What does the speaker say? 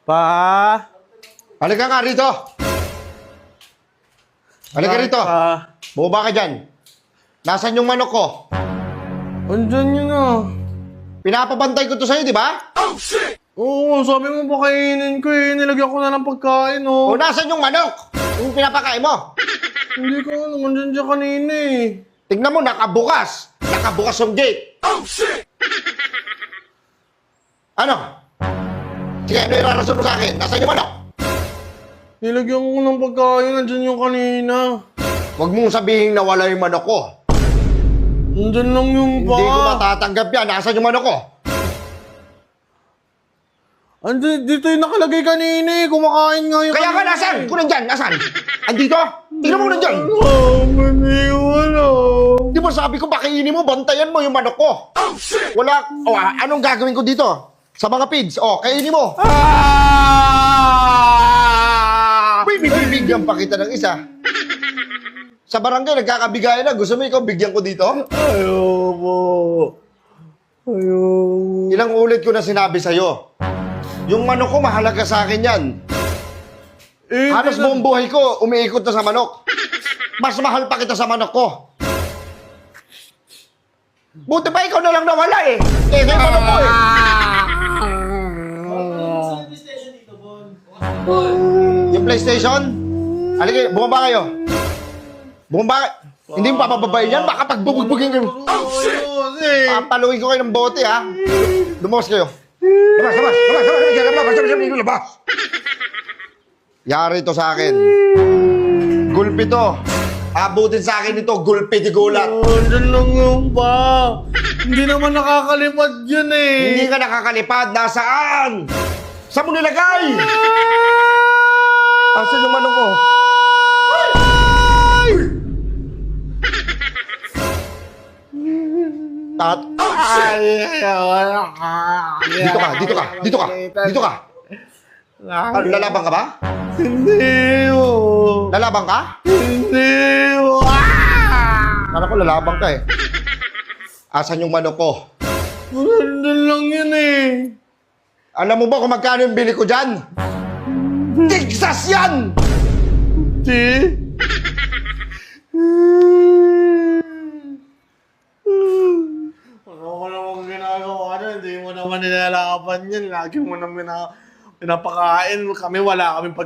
Pa? Halika nga rito. Halika rito. Pa? Bumaba ka dyan. Nasaan yung manok ko? Andyan yun ah. Pinapabantay ko to sa'yo, di ba? Oo, sabi mo ba kainin ko eh. Nilagyan ko na ng pagkain oh. O nasaan yung manok? Yung pinapakain mo? Hindi ko alam, andyan dyan kanina eh. Tignan mo, nakabukas. Nakabukas yung gate. Ano? Sige, ano yung rarason mo sa akin? Nasaan yung manok? Nilagyan ko ng pagkain, andyan yung kanina. Huwag mong sabihin na wala yung manok ko. Andyan lang yung pa. Hindi ko matatanggap yan. Nasaan yung manok ko? Andyan, dito yung nakalagay kanina eh. Kumakain nga yung Kaya nga, nasaan? Kung nandyan, nasaan? Andito? Tingnan mo nandyan. Wala. Di ba sabi ko, pakainin mo, bantayan mo yung manok ko. Wala. O, anong gagawin ko dito? Sa mga pigs. O, kainin mo. Bibigyan pa kita ng isa. Sa barangay, nagkakabigayan na. Gusto mo ikaw, bigyan ko dito? Ayoko. Ayoko. Ilang ulit ko na sinabi sa'yo. Yung manok ko, mahalaga sa akin yan. Eh, Halos buong buhay ko, umiikot na sa manok. Mas mahal pa kita sa manok ko. Buti pa ikaw na lang nawala eh. Kaya yung manok ko eh. Yung PlayStation? Halika, bumaba kayo. Bumaba. Hindi mo papababayin yan. Baka pagbubugbugin kayo. Papaluin ko kayo ng bote ha. Lumos kayo. Labas. Yari ito sa akin. Gulpi to. Abutin sa akin ito, gulpi di gulat. Andyan lang yung pa. Hindi naman nakakalipad yun eh. Hindi ka nakakalipad. Nasaan? Saan mo nilagay? Asan yung manok ko? Dito ka. Lalaban ka ba? Hindi mo. Lalaban ka? Hindi mo. Kala ko lalaban ka eh. Asan yung manok ko? Andyan lang yun eh. Alam mo ba kung magkano yung bili ko dyan? Texas yan! Di? Ano ko naman ginagawa na, hindi mo naman nilalaban yan. Lagi mo naman pinapakain. Kami wala kaming